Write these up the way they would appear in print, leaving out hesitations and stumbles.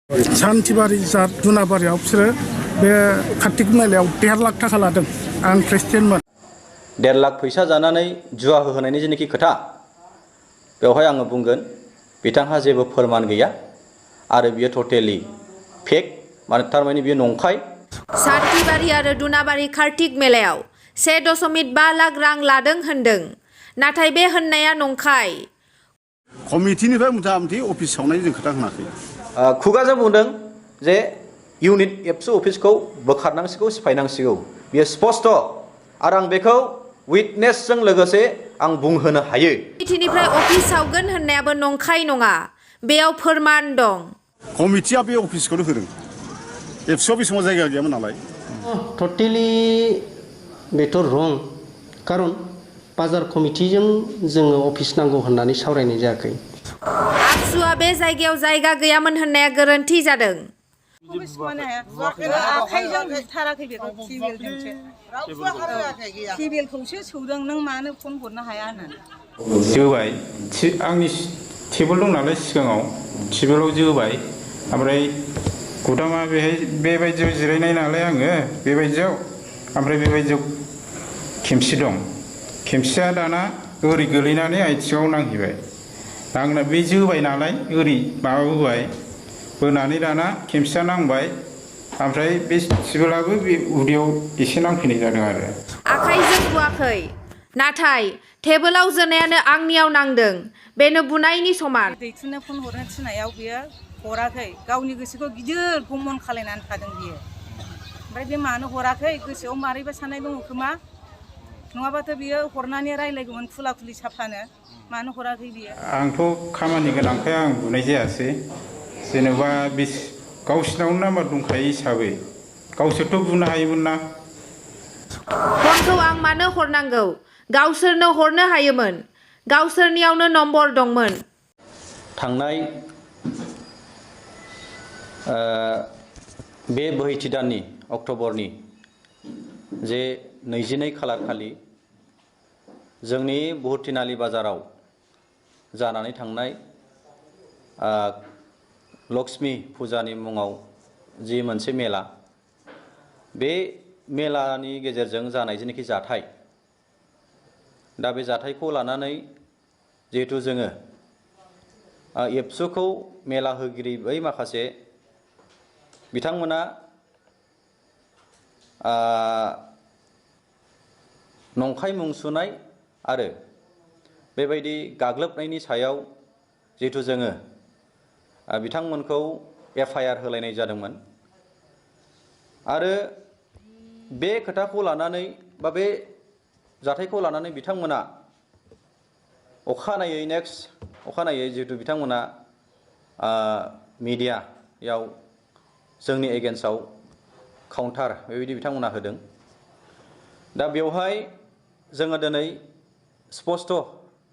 सान्थिबारि जात दुनाबारियाव बिसोरो बे कार्तिक मेलायाव 1.5 लाख थाखा लादों। आं प्रेसिडेन्टमोन। 1.5 लाख फैसा जानानै जुवा होहोनायनि जेनाखि खोथा बेवहाय आङो बुंगोन बिथांहा जेबो फोरमान गैया आरो बियो टटेलि फेक थारमाने बियो नंखाय। सान्थिबारि आरो दुनाबारि कार्तिक मेलायाव 1.5 लाख रां लादों होनदों, नाथाय बे होननाया नंखाय। कमिटिनिफ्राय मथा-मथि अफिस सावनायनि जों खोथा होनाखै। खुगाजों बुंदों जे इउनिट एबसु अफिसखौ बोखारनांसिगौ, सिफायनांसिगौ, बियो स्पष्ट आरो आं बेखौ उइटनेसजों लोगोसे आं बुंहोनो हायो। कमिटिनिफ्राय अफिस सावगोन होननायाबो नंखाय नङा, बेयाव फोरमान दं। कमिटिया बे अफिसखौनो होदों। एबसुआव बे समाव जायगा गैयामोन नालाय। टटेलि बेथ' रं, खारन बाजार कमिटिजों जोङो अफिस नांगौ होननानै सावरायनाय जायाखै। आबसुआ बे जायगायाव जायगा गैयामोन होननाया गोरोन्थि जादों। आखाइजों बुथाराखै बेखौ टिबिलखौसो सौदों, नों मानो फन हरनो हाया होननानै। जोबाय, आंनि टेबोल दं नालाय सिगाङाव, टेबोलाव जोबाय, ओमफ्राय गुदामा बेहाय बेबायदियाव जिरायनाय नालाय आङो बेबायदियाव, ओमफ्राय बेबायदियाव खेमसि दं, खेमसिया दाना ओरै गोलैनानै आथिङाव नांहैबाय, नांना बे जोबाय नालाय ओरै माबाबोबाय, बोनानै दाना खेमसिया नांबाय, ओमफ्राय बे टेबोलाबो बे उदैयाव एसे नांफैनाय जादों आरो। आखाइजों बुवाखै, नाथाय टेबोलाव जोनायानो आंनियाव नांदों, बेनो बुनायनि समान। दैथुननो फन हरनो थिननायाव बियो हराखै, गावनि गोसोखौ गिदिर गमन खालायनानै थादों बियो। ओमफ्राय बे मानो हराखै, गोसोआव मारैबा साननाय दङ खोमा, नङाबाथ' बियो हरनानै रायलायगौमोन खुला खुलि साफानो, मानो हराखै बियो। आंथ' खामानि गोनांखाय आं बुनाय जायासै, जेनेबा गावसिनावनो नाम्बार दंखायो हिसाबै गावसोरथ' बुनो हायोमोन ना। फनखौ आं मानो हरनांगौ, गावसोरनो हरनो हायोमोन, गावसोरनियावनो नम्बर दंमोन। थांनाय बे बोहैथि दाननि अक्ट'बरनि जे 22 खालार खालि जोंनि बुहुथिनालि बाजाराव जानानै थांनाय लक्ष्मी फुजानि मुङाव जि मोनसे मेला, बे मेलानि गेजेरजों जानाय जेनाखि जाथाय, दा बे जाथायखौ लानानै जिहेथु जोङो एबसुखौ मेला होगिरि बै माखासे बिथांमोना नंखाय मुं सुनाय आरो बेबायदि गाग्लोबनायनि सायाव जिहेथु जोङो बिथांमोनखौ FIR होलायनाय जादोंमोन आरो बे खोथाखौ लानानै बा बे जाथायखौ लानानै बिथांमोना अखानायै जिहेतु बिथांमोना मिडियायाव जोंनि एगेन्स्टआव काउन्टार बेबायदि बिथांमोना होदों। दा बेवहाय जोङो दिनै स्पष्ट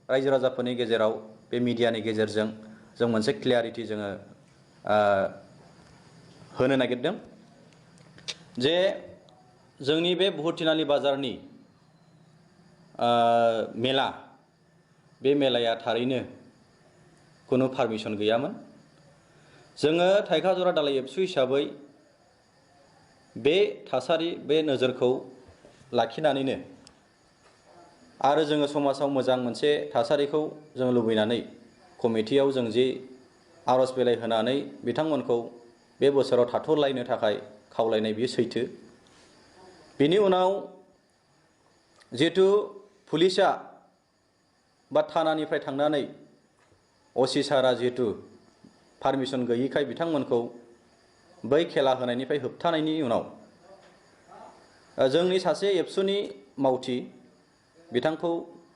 रायजो राजाफोरनि गेजेराव बे मिडियानि गेजेरजों जों मोनसे क्लियारिटि जोङो होनो नागिरदों जे जोंनि बे बुहुथिनालि बाजारनि मेला, बे मेलाया थारैनो खुनु पारमिसन गैयामोन। जोङो थाइखाजरा दालाइ एबसु हिसाबै बे थासारि, बे नोजोरखौ लाखिनानैनो आरो जोङो समाजाव मोजां मोनसे थासारिखौ जों लुबैनानै कमिटियाव जों जि आर'ज बिलाइ होनानै बिथांमोनखौ बे बोसोराव थाथ'लायनो थाखाय खावलायनाय बियो सैथो। बेनि उनाव जिहेतु पुलिसा बा थानानिफ्राय थांनानै असि सारा जिहेतु पारमिसन गैयिखाय बिथांमोनखौ बै खेला होनायनिफ्राय होबथानायनि उनाव जोंनि सासे एबसुनि मावथि बिथांखौ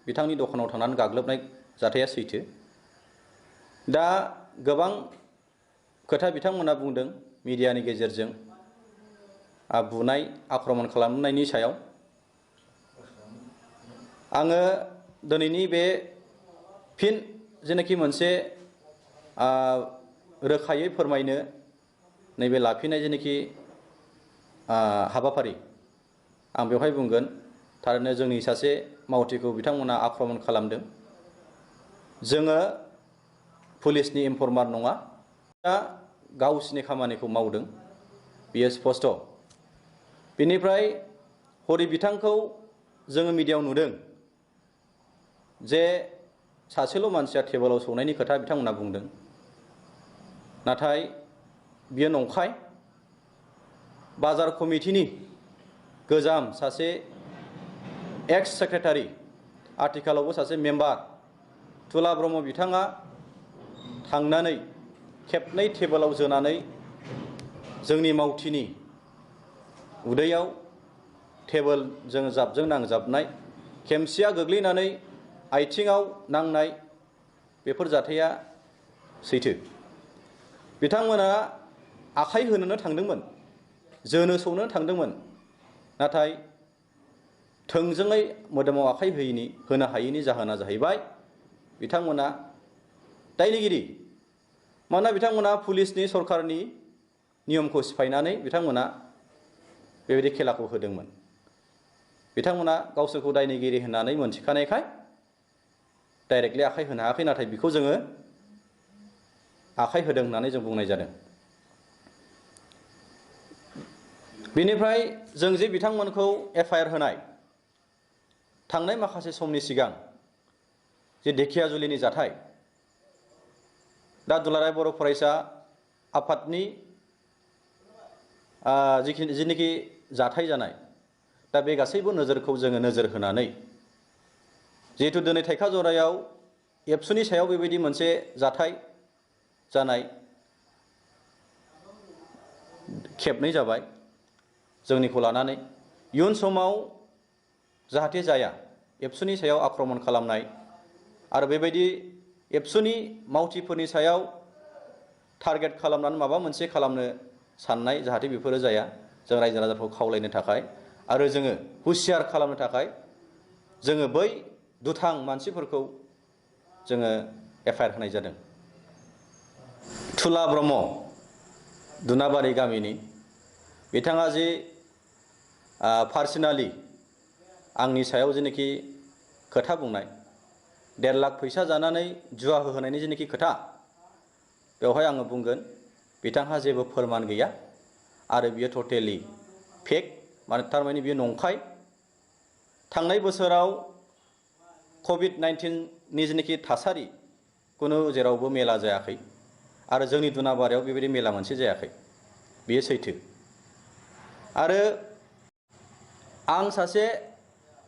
बिथांनि दखानाव थांनानै गाग्लोबनाय जाथाया सैथो। दा गोबां खोथा बिथांमोना बुंदों मिडियानि गेजेरजों बुनाय, आक्रमण खालामनायनि सायाव। आङो दिनैनि बे फिन जेनाखि मोनसे रोखायै फोरमायनो नैबे लाफिननाय जेनाखि हाबाफारि, आं बेवहाय बुंगोन थारैनो जोंनि सासे मावथिखौ बिथांमोना आक्रमण खालामदों। जोङो पुलिसनि इनफर्मार नङा। दा गावसिनि खामानिखौ मावदों बियो स्पष्ट। बेनिफ्राय हरि बिथांखौ जोङो मिडियायाव नुदों जे सासेल' मानसिया टेबोलाव सौनायनि खोथा बिथांमोना बुंदों, नाथाय बियो नंखाय। बाजार कमिटिनि गोजाम सासे एक्स सेक्रेटारि, आथिखालावबो सासे मेम्बार तुला ब्रह्म बिथाङा थांनानै खेबनै टेबोलाव जोनानै जोंनि मावथिनि उदैयाव टेबोलजों जाबजों नांजाबनाय, खेमसिया गोग्लैनानै आथिङाव नांनाय, बेफोर जाथाया सैथो। बिथांमोना आखाइ होनोनो थांदोंमोन, जोनो सौनो थांदोंमोन, नाथाय थोंजोङै मोदोमाव आखाइ होनो हायैनि जाहोना जाहैबाय बिथांमोना दायनिगिरि। मानोना बिथांमोना पुलिसनि सरकारनि नियमखौ सिफायनानै बिथांमोना बेबायदि खेलाखौ होदोंमोन। बिथांमोना गावसोरखौ दायनिगिरि होननानै मोनथिखानायखाय डाइरेक्टलि आखाइ होनो हायाखै, नाथाय बेखौ जोङो आखाइ होदों होननानै जों बुंनाय जादों। बेनिफ्राय जों जे बिथांमोनखौ एफआइआर होनाय थांनाय माखासे समनि सिगां जे धेकियाजुलिनि जाथाय, दा दुलाराय बर' फरायसा आफादनि जिखिनि जाथाय जानाय, दा बे गासैबो नोजोरखौ जोङो नोजोर होनानै जिहेतु दिनै थाइखाजरायाव एबसुनि सायाव बेबायदि मोनसे जाथाय जानाय खेबनै जाबाय जोंनिखौ लानानै, इयुन समाव जाहाथे जाया एबसुनि सायाव आक्रमण खालामनाय आरो बेबायदि एबसुनि मावथिफोरनि सायाव टारगेट खालामनानै माबा मोनसे खालामनो साननाय, जाहाथे बेफोरो जाया, जों रायजो राजाफोरखौ खावलायनो थाखाय आरो जोङो हुसियार खालामनो थाखाय जोङो बै दुथां मानसिफोरखौ जोङो एफआइआर होनाय जादों। तुला ब्रह्म दुनाबारि गामिनि बिथाङा जे पार्सनेलि आंनि सायाव जेनाखि खोथा बुंनाय, 1.5 लाख फैसा जानानै जुवा होहोनायनि जेनाखि खोथा, बेवहाय आङो बुंगोन बिथांहा जेबो फोरमान गैया आरो बियो टटेलि फेक, थारमाने बियो नंखाय। थांनाय बोसोराव कभिड-19नि जेनाखि थासारि, कुनु जेरावबो मेला जायाखै आरो जोंनि दुनाबारियाव बेबायदि मेला मोनसे जायाखै, बेयो सैथो। आरो आं सासे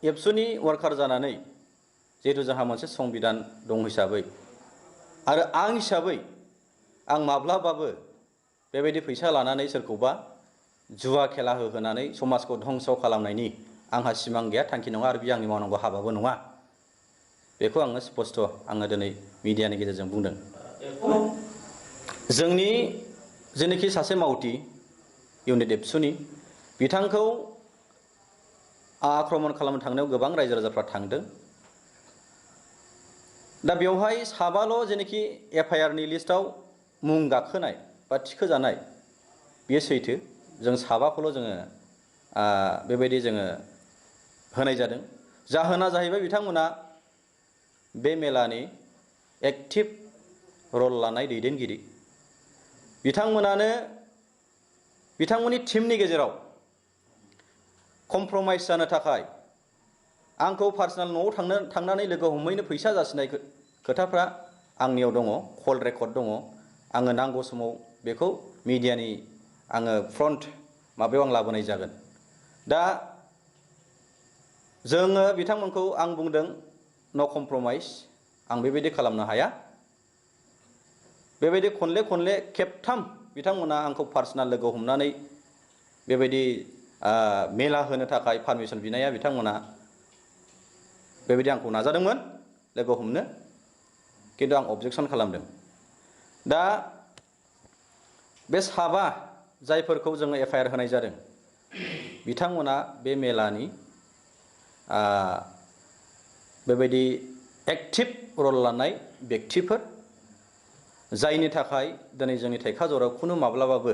एबसुनि वार्कार जानानै जिहेतु जोंहा मोनसे संबिधान दं हिसाबै आरो आं हिसाबै आं माब्लाबाबो बेबायदि फैसा लानानै सोरखौबा जुवा खेला होहोनानै समाजखौ धंस खालामनायनि आंहा सिमां गैया, थांखि नङा आरो बेयो आंनि मावनांगौ हाबाबो नङा। बेखौ आङो स्पष्ट आङो दिनै मिडियानि गेजेरजों बुंदों। जोंनि जेनाखि सासे मावथि इउनिट एबसुनि, बिथांखौ आक्रमण खालामनो थांनायाव गोबां रायजो राजाफ्रा थांदों। दा बेवहाय साबाल' जेनाखि एफआइआरनि लिस्टआव मुं गाखोनाय बा थिखोजानाय, बेयो सैथो। जों साबाखौल' जोङो बेबायदि जोङो होनाय जादों। जाहोना जाहैबाय बिथांमोना बे मेलानि एक्टिभ रल लानाय दैदेनगिरि, बिथांमोनानो बिथांमोननि टीमनि गेजेराव कमप्रमाइज जानो थाखाय आंखौ पार्सनेल न'आव थांनानै लोगो हमहैनो फैसा जासिनाय खोथाफ्रा आंनियाव दङ, कल रेकर्ड दङ। आङो नांगौ समाव बेखौ मिडियानि आङो फ्रन्ट माबायाव आं लाबोनाय जागोन। दा जोङो बिथांमोनखौ आं बुंदों नो कमप्रमाइज, आं बेबायदि खालामनो हाया। बेबायदि खनले खेबथाम बिथांमोना आंखौ पार्सनेल लोगो हमनानै बेबायदि मेला होनो थाखाय पारमिसन बिनाया बिथांमोना बेबायदि आंखौ नाजादोंमोन लोगो हमनो, किन्तु आं अबजेक्सन खालामदों। दा बे साबा जायफोरखौ जोङो एफआइआर होनाय जादों, बिथांमोना बे मेलानि बेबायदि एक्टिभ रल लानाय बेक्तिफोर, जायनि थाखाय दिनै जोंनि थाइखाजराव खुनु माब्लाबाबो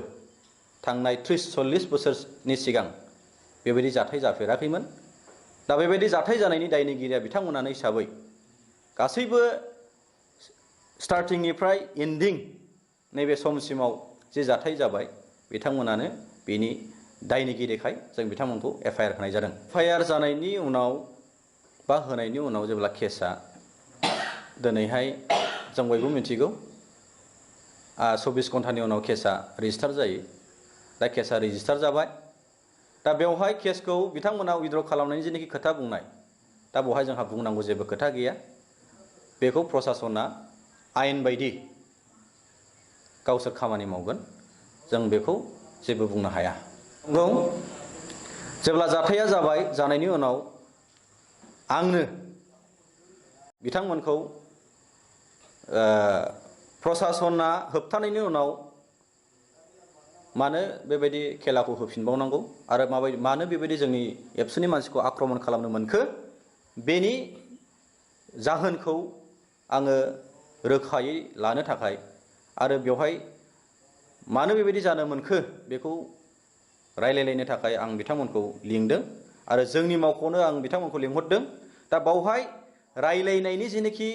थांनाय 30-40 बोसोरनि सिगां बेबायदि जाथाय जाफेराखैमोन। दा बेबायदि जाथाय जानायनि दायनिगिरिया बिथांमोनानो हिसाबै गासैबो स्टार्टिंनिफ्राय एन्डिं नैबे समसिमाव जे जाथाय जाबाय बिथांमोनानो बेनि दायनिगिरिखाय जों बिथांमोनखौ FIR होनाय जादों। FIR जानायनि उनाव बा होनायनि उनाव जेब्ला केसआ दिनैहाय जों बयबो मिथिगौ 24 घन्टानि उनाव केसआ रेजिस्टार जायो। दा केसआ रेजिस्टार जाबाय। दा बेवहाय केसखौ बिथांमोना उइथड्र खालामनायनि जेनाखि खोथा बुंनाय, दा बेवहाय जोंहा बुंनांगौ जेबो खोथा गैया। बेखौ प्रसासना आयेन बायदि गावसोर खामानि मावगोन, जों बेखौ जेबो बुंनो हाया। नंगौ, जेब्ला जाथाया जाबाय, जानायनि उनाव आंनो बिथांमोनखौ प्रसासना होबथानायनि उनाव मानो बेबायदि खेलाखौ होफिनबावनांगौ आरो मानो बेबायदि जोंनि एबसुनि मानसिखौ आक्रमण खालामनो मोनखो, बेनि जाहोनखौ आङो रोखायै लानो थाखाय आरो बेवहाय मानो बेबायदि जानो मोनखो बेखौ रायलायलायनो थाखाय आं बिथांमोनखौ लिंदों आरो जोंनि मावख'नो आं बिथांमोनखौ लिंहरदों। दा बावहाय रायलायनायनि जेनाखि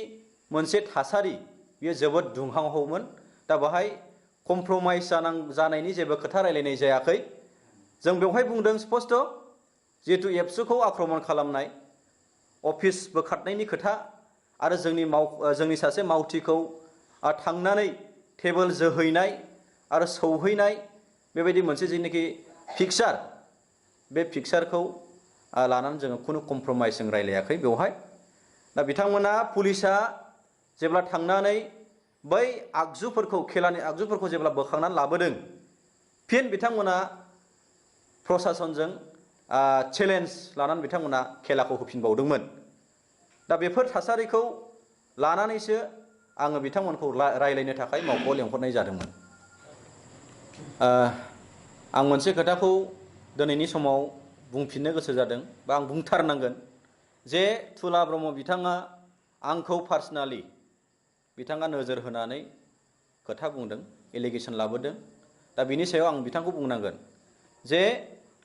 मोनसे थासारि बेयो जोबोद दुंहावमोन। दा बाहाय कमप्रमाइज जानायनि जेबो खोथा रायलायनाय जायाखै। जों बेवहाय बुंदों स्पष्ट, जिहेतु एबसुखौ आक्रमण खालामनाय, अफिस बोखारनायनि खोथा आरो जोंनि सासे मावथिखौ थांनानै टेबोल जोहैनाय आरो सौहैनाय बेबायदि मोनसे जेनाखि पिक्सार, बे पिक्सारखौ लानानै जोङो खुनु कमप्रमाइज जों रायलायाखै बेवहाय। दा बिथांमोना पुलिसा जेब्ला थांनानै बै आगजुफोरखौ, खेलानि आगजुफोरखौ जेब्ला बोखांनानै लाबोदों, फिन बिथांमोना प्रसासनजों चेलेन्ज लानानै बिथांमोना खेलाखौ होफिनबावदोंमोन। दा बेफोर थासारिखौ लानानैसो आङो बिथांमोनखौ रायलायनो थाखाय मावख'आव लेंहरनाय जादोंमोन। आं मोनसे खोथाखौ दिनैनि समाव बुंफिननो गोसो जादों, बा आं बुंथारनांगोन जे थुला ब्रह्म बिथाङा आंखौ पार्सनेलि बिथाङा नोजोर होनानै खोथा बुंदों, एलिगेसन लाबोदों। दा बिनि सायाव आं बिथांखौ बुंनांगोन जे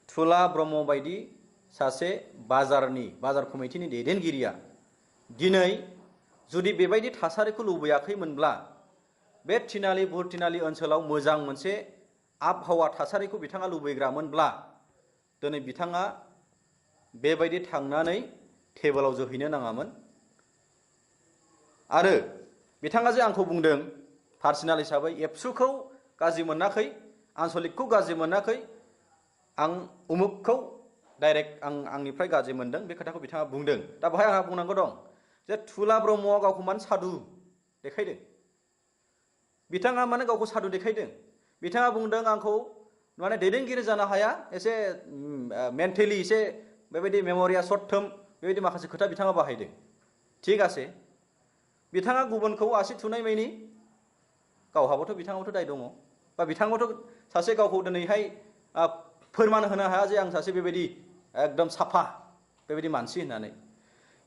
थुला ब्रह्म बायदि सासे बाजार कमिटिनि दैदेनगिरिया दिनै जुदि बेबायदि थासारिखौ लुबैयाखैमोनब्ला, बे बुहुर तिनालि ओनसोलाव मोजां मोनसे आबहावा थासारिखौ बिथाङा लुबैग्रामोनब्ला दिनै बिथाङा बेबायदि थांनानै टेबोलाव जोहैनो नाङामोन। आरो बिथाङा जे आंखौ बुंदों पार्सनेल हिसाबै एबसुखौ गाज्रि मोनाखै, आनसलिकखौ गाज्रि मोनाखै, आं उमुकखौ डाइरेक्ट आंनिफ्राय गाज्रि मोनदों, बे खोथाखौ बिथाङा बुंदों। दा बेहाय आंहा बुंनांगौ दं जे थुला ब्रह्मआ गावखौ मानो साधु देखायदों? बिथाङा मानो गावखौ साधु देखायदों? बिथाङा बुंदों आंखौ माने दैदेनगिरि जानो हाया, एसे मेन्टेलि एसे बेबायदि मेम'रिया सर्ट टार्म, बेबायदि माखासे खोथा बिथाङा बाहायदों। थिग आसे, बिथाङा गुबुनखौ आसि थुनाय मानि बिथाङाबोथ' दाय दङ, बा बिथाङाबोथ' सासे गावखौ दिनैहाय फोरमान होनो हाया जे आं सासे बेबायदि एकदम साफा बेबायदि मानसि होननानै।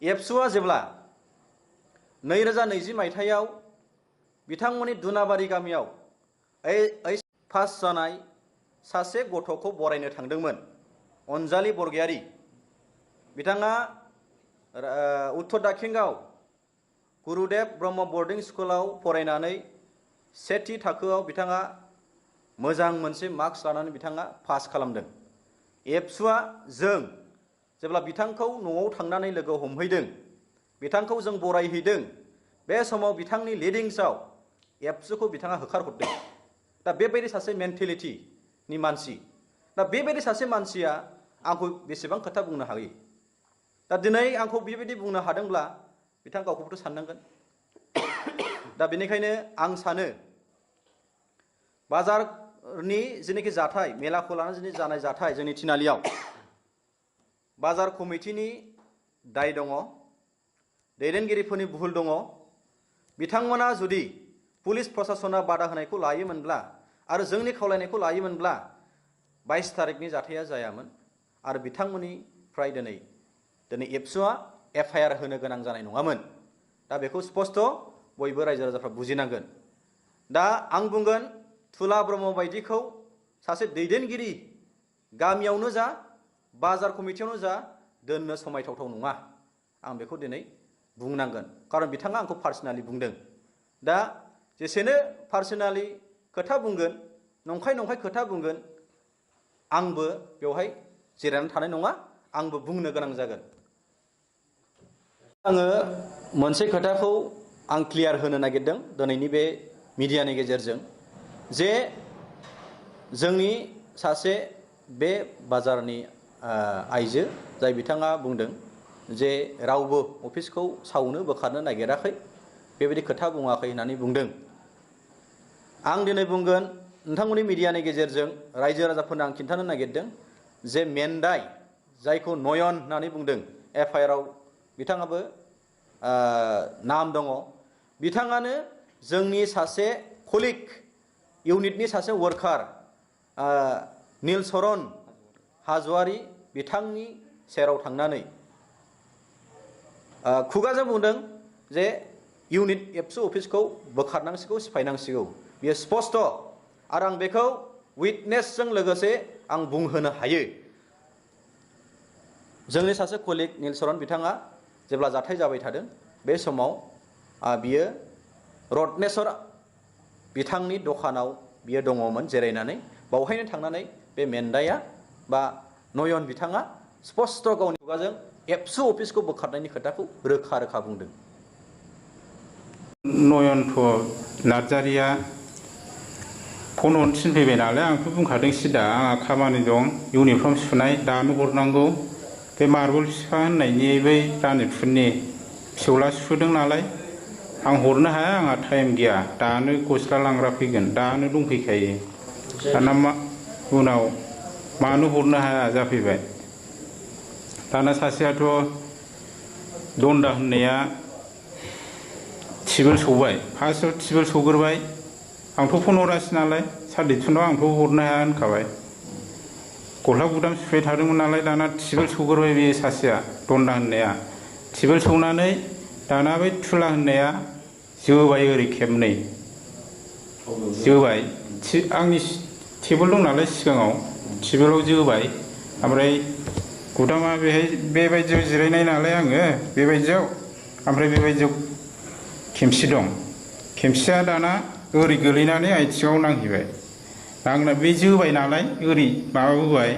एबसुआ जेब्ला 2020 मायथाइयाव बिथांमोननि दुनाबारि गामियाव पास जानाय सासे गथ'खौ बरायनो थांदोंमोन, अनजालि बरगयारी। बिथाङा उत्तर दाकिंआव गुरुदेब ब्रह्म बर्डिं स्कुलाव फरायनानै सेथि थाखोआव बिथाङा मोजां मोनसे मार्क्स लानानै बिथाङा पास खालामदों। एबसुआ जों जेब्ला बिथांखौ न'आव थांनानै लोगो हमहैदों, बिथांखौ जों बरायहैदों, बे समाव बिथांनि लिडिंसआव एबसुखौ बिथाङा होखारहरदों। दा बेबायदि सासे मेन्टेलिटिनि मानसि, दा बेबायदि सासे मानसिया आंखौ बेसेबां खोथा बुंनो हायो? दा दिनै आंखौ बेबायदि बुंनो हादोंब्ला बिथां गावखौबोथ' साननांगोन। दा बेनिखायनो आं सानो बाजारनि जेनाखि जाथाय, मेलाखौ लानानै जानाय जाथाय जोंनि तिनालियाव, बाजार कमिटिनि दाय दङ, दैदेनगिरिफोरनि भुल दङ। बिथांमोना जुदि पुलिस प्रसासना बादा होनायखौ लायोमोनब्ला आरो जोंनि खावलायनायखौ लायोमोनब्ला 22 तारिखनि जाथाया जायामोन आरो बिथांमोननिफ्राय दिनै एबसुआ FIR होनो गोनां जानाय नङामोन। दा बेखौ स्पष्ट बयबो रायजो राजाफ्रा बुजिनांगोन। दा आं बुंगोन थुला ब्रह्म बायदिखौ सासे दैदेनगिरि गामियावनो जा बाजार कमिटियावनो जा दोननो समायथावथाव नङा, आं बेखौ दिनै बुंनांगोन। खारन बिथाङा आंखौ पार्सनेलि बुंदों। दा जेसेनो पार्सनेलि खोथा बुंगोन नंखाय नंखाय खोथा बुंगोन आंबो बेवहाय जिरायनानै थानाय नङा आंबो बुंनो गोनां जागोन आङो मोनसे खोथाखौ आं क्लियार होनो नागिरदों दिनैनि बे मिडियानि गेजेरजों जे जोंनि सासे बे बाजारनि आइजो जाय बिथाङा बुंदों जे रावबो अफिसखौ सावनो बोखारनो नागिराखै बेबायदि खोथा बुङाखै होननानै बुंदों आं दिनै बुंगोन नोंथांमोननि मिडियानि गेजेरजों रायजो राजाफोरनो आं खिन्थानो नागिरदों जे मेन्दाय जायखौ नयन होननानै बुंदों FIR आव बिथाङाबो नाम दङ बिथाङानो जोंनि सासे कलिग इउनिटनि सासे वर्कार नीलचरण हाज'वारी बिथांनि सेराव थांनानै खुगाजों बुंदों जे इउनिट एबसु अफिसखौ बोखारनांसिगौ सिफायनांसिगौ बेयो स्पष्ट आरो आं बेखौ उइटनेसजों लोगोसे आं बुंहोनो हायो जोंनि सासे कलिग नीलचरण बिथाङा जेब्ला जाथाय जाबाय थादों बे समाव बियो रत्नेश्वर बिथांनि दखानाव बियो दङमोन जिरायनानै बावहायनो थांनानै बे मेन्दाया बा नयन बिथाङा स्पष्ट गावनि खुगाजों एबसु अफिसखौ बोखारनायनि खोथाखौ रोखा रोखा बुंदों नयन्त नार्जारिया फन हरनो थिनफैबाय नालाय आंथ' बुंखादों सिदा आंहा खामानि दं इउनिफर्म सुनाय दानो हरनांगौ बे मार्बल बिफा होननायनि बै रानिफुरनि फिसौला सुहोदों नालाय आं हरनो हाया आंहा टाइम गैया दानो गस्ला लांग्रा फैगोन दानो दंफैखायो दाना उनाव मानो हरनो हाया जाफैबाय दाना सासेयाथ' दन्दा होननाया टिबोल सौबाय फार्स्टआव टिबोल सौग्रोबाय आंथ' फन हरासै नालाय सार दिथुनाव आंथ' हरनो हाया होनखाबाय गस्ला गुदाम सुबाय थादोंमोन नालाय दाना टिबोल सौग्रोबाय बे सासेया दन्दा होननाया टिबोल सौनानै दाना बै थुला होननाया जोबाय ओरै खेबनै जोबाय आंनि टेबोल दं नालाय सिगाङाव टेबोलाव जोबाय ओमफ्राय गुदामा बेहाय बेबायदियाव जिरायनाय नालाय आङो बेबायदियाव ओमफ्राय बेबायदियाव खेमसि दं खेमसिया दाना ओरै गोलैनानै आथिङाव नांहैबाय नांना बे जोबाय नालाय ओरै माबाबोबाय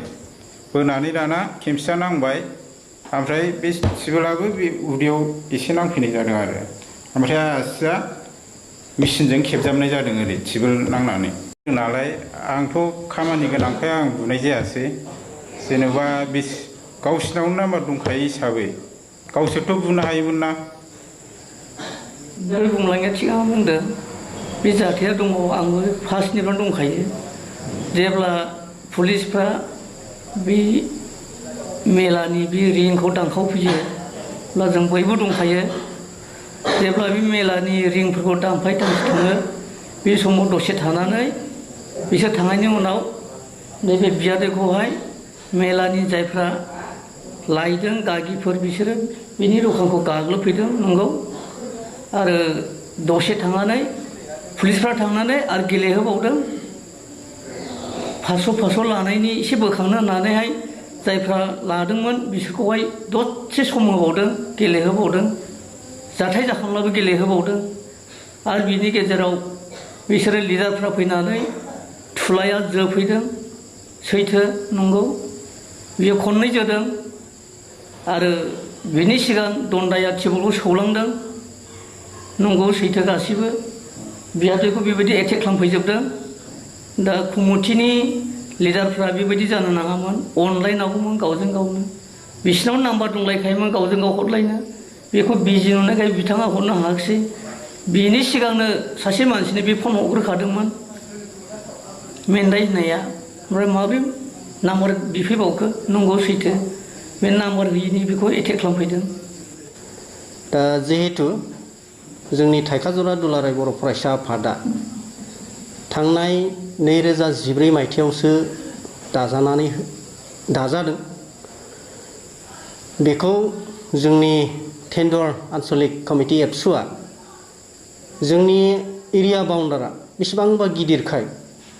बोनानै दाना खेमसिया नांबाय ओमफ्राय बे टेबोलाबो बे उदैयाव एसे नांफैनाय जादों आरो ओमफ्राय आसिया मेचिनजों खेबजाबनाय जादों ओरै टेबोल नांनानै नालाय आंथ' खामानि गोनांखाय आं बुनाय जायासै जेनेबा बे गावसिनावनो नाम्बार दंखायो हिसाबै गावसोरथ' बुनो हायोमोन ना बुंलांनाया थिगानो बुंदों बे जाथाया दङ आंबो फार्स्टनिफ्राय दंखायो जेब्ला पुलिसफ्रा बे मेलानि बे रिंखौ दानखावफैयो अब्ला जों बयबो दंखायो जेब्ला बे मेलानि रिंफोरखौ दानफाय दानफाय थाङो बे समाव दसे थानानै बिसोर थांनायनि उनाव नैबे बियादैखौहाय मेलानि जायफ्रा लायदों गागिफोर बिसोरो बिनि दखानखौ गाग्लोबफैदों नंगौ आरो दसे थांनानै पुलिसफ्रा थांनानै आरो गेलेहोबावदों फास्स' लानायनि एसे बोखांनो होननानैहाय जायफ्रा लादोंमोन बिसोरखौहाय दसे सम होबावदों गेलेहोबावदों जाथाय जाखांब्लाबो गेलेहोबावदों आरो बिनि गेजेराव बिसोरो लिडारफ्रा फैनानै थुलाया जोफैदों सैथो नंगौ बियो खननै जोदों आरो बिनि सिगां दन्दाया टेबोलखौ सौलांदों नंगौ सैथो गासिबो बिहादैखौ बेबायदि एटेक खालामफैजोबदों दा कमिटिनि लिडारफ्रा बेबायदि जानो नाङामोन अनलायनांगौमोन गावजों गावनो बिसिनाव नाम्बार दंलायखायोमोन गावजों गाव हरलायनो बेखौ बिजि नुनायखाय बिथाङा हरनो हायाखिसै बिनि सिगांनो सासे मानसिनो बे फन हरग्रोखादोंमोन मेन्दाय होननाया ओमफ्राय माबोरै नाम्बार बिफैबावखो नंगौ सैथो बे नाम्बार होयिनि बेखौ एटेक खालामफैदों दा जिहेतु जोंनि थाइखाजरा दुलाराय बर' फरायसा आफादा थांनाय 2014 मायथाइयावसो दाजादों बेखौ जोंनि टेन्डर आन्चलिक कमिटि एबसुआ जोंनि एरिया बाउन्डारा बेसेबांबा गिदिरखाय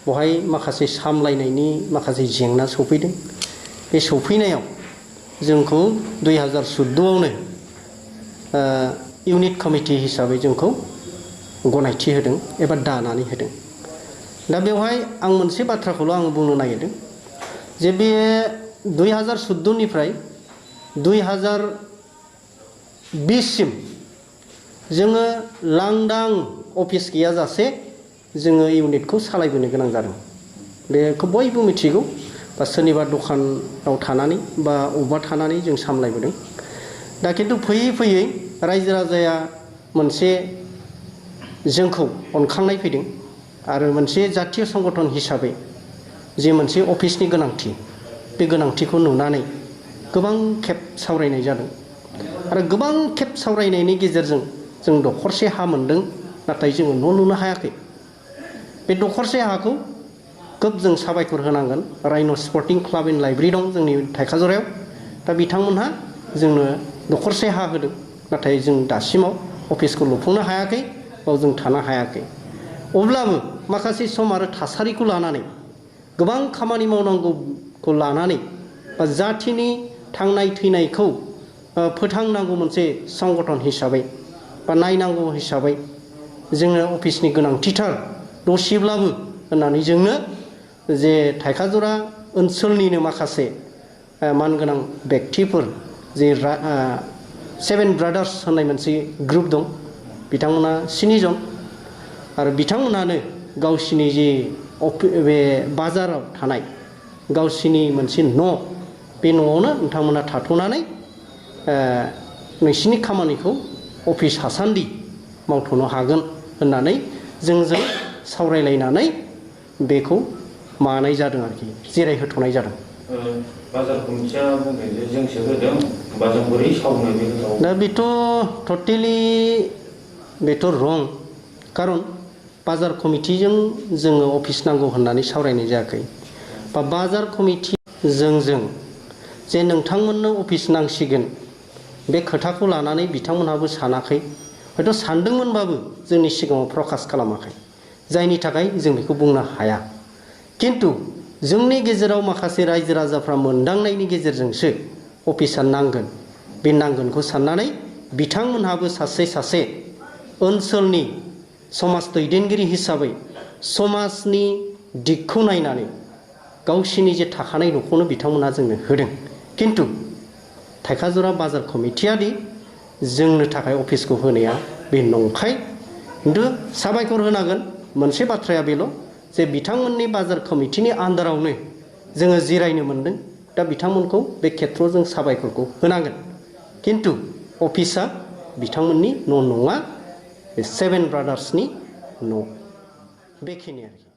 बहाय माखासे सामलायनायनि माखासे जेंना सफैदों बे सफैनायाव जोंखौ 2014आवनो इउनिट कमिटि हिसाबै जोंखौ गनायथि होदों एबा दानानै होदों दा बेवहाय आं मोनसे बाथ्राखौल' आं बुंनो नागिरदों जे बे 2014 निफ्राय 2020 सिम जोङो लांदां अफिस गैयाजासे जोङो इउनिटखौ सालायबोनो गोनां जादों। बेखौ बयबो मिथिगौ बा सोरनिबा दखानाव थानानै बा अबेबा थानानै जों सामलायबोदों। दा खिन्थु फैयै फैयै रायजो राजाया मोनसे जोंखौ अनखांनाय फैदों आरो मोनसे जातीय संगठन हिसाबै जे मोनसे अफिसनि गोनांथि बे गोनांथिखौ नुनानै गोबां खेब सावरायनाय जादों आरो गोबां खेब सावरायनायनि गेजेरजों जों दखरसे हा मोनदों, नाथाय जोङो न' लुनो हायाखै। बे दखरसे हाखौ खोब जों साबायखर होनांगोन। राइन' स्पर्टिं क्लाब एन्ड लाइब्रेरि दं जोंनि थाइखाजुरायाव। दा बिथांमोनहा जोंनो दखरसे हा होदों, नाथाय जों दासिमाव अफिसखौ लुफुंनो हायाखै, बाव जों थानो हायाखै। अब्लाबो माखासे सम आरो थासारिखौ लानानै गोबां खामानि मावनांगौखौ लानानै बा जाथिनि थांनाय थैनायखौ फोथांनांगौ मोनसे संगठन हिसाबै बा नायनांगौ हिसाबै जोङो अफिसनि गोनांथिथार दसेब्लाबो होननानै जोंनो जे थाइखाजुरा ओनसोलनिनो माखासे मानगोनां व्यक्तिफोर जे 7 ब्रादार्स होननाय मोनसे ग्रुप दं, बिथांमोना 7 जन आरो बिथांमोनानो गावसिनि जे बे बाजाराव थानाय गावसिनि मोनसे न' बे न'आवनो नोंथांमोना थाथ'नानै नोंसिनि खामानिखौ अफिस हासान्दि मावथ'नो हागोन होननानै जोंजों सावरायलायनानै बेखौ मानाय जादों आरोखि, जिरायहोथ'नाय जादों। बाजार कमिटिया बुंदों जे जोंसो होदों, होमबा जों बोरै सावनो बे खोथाखौ? दा बेथ' टटेलि बेथ' रं। खारन बाजार कमिटिजों जोङो अफिस नांगौ होननानै सावरायनाय जायाखै, बा बाजार कमिटि जों जे नोंथांमोननो अफिस नांसिगोन बे खोथाखौ लानानै बिथांमोनहाबो सानाखै, हयथ' सानदोंमोनबाबो जोंनि सिगाङाव प्रकाश खालामाखै, जायनि थाखाय जों बेखौ बुंनो हाया। किन्तु जोंनि गेजेराव माखासे रायजो राजाफ्रा मोनदांनायनि गेजेरजोंसो अफिसा नांगोन, बे नांगोनखौ साननानै बिथांमोनहाबो सासे सासे ओनसोलनि समाज दैदेनगिरि हिसाबै समाजनि दिगखौ नायनानै गावसिनि जे थाखानाय न'खौनो बिथांमोनहा जोंनो होदों। किन्तु थाइखाजुरा बाजार कमिटियादि जोंनो थाखाय अफिसखौ होनाया बे नंखाय। किन्तु साबायखर होनांगोन, मोनसे बाथ्राया बेल' जे बिथांमोननि बाजार कमिटिनि आन्दारावनो जोङो जिरायनो मोनदों। दा बिथांमोनखौ बे खेत्रआव जों साबायखरखौ होनांगोन। किन्तु अफिसा बिथांमोननि न' नङा, बे 7 ब्रादार्सनि न'। बेखिनि आरोखि।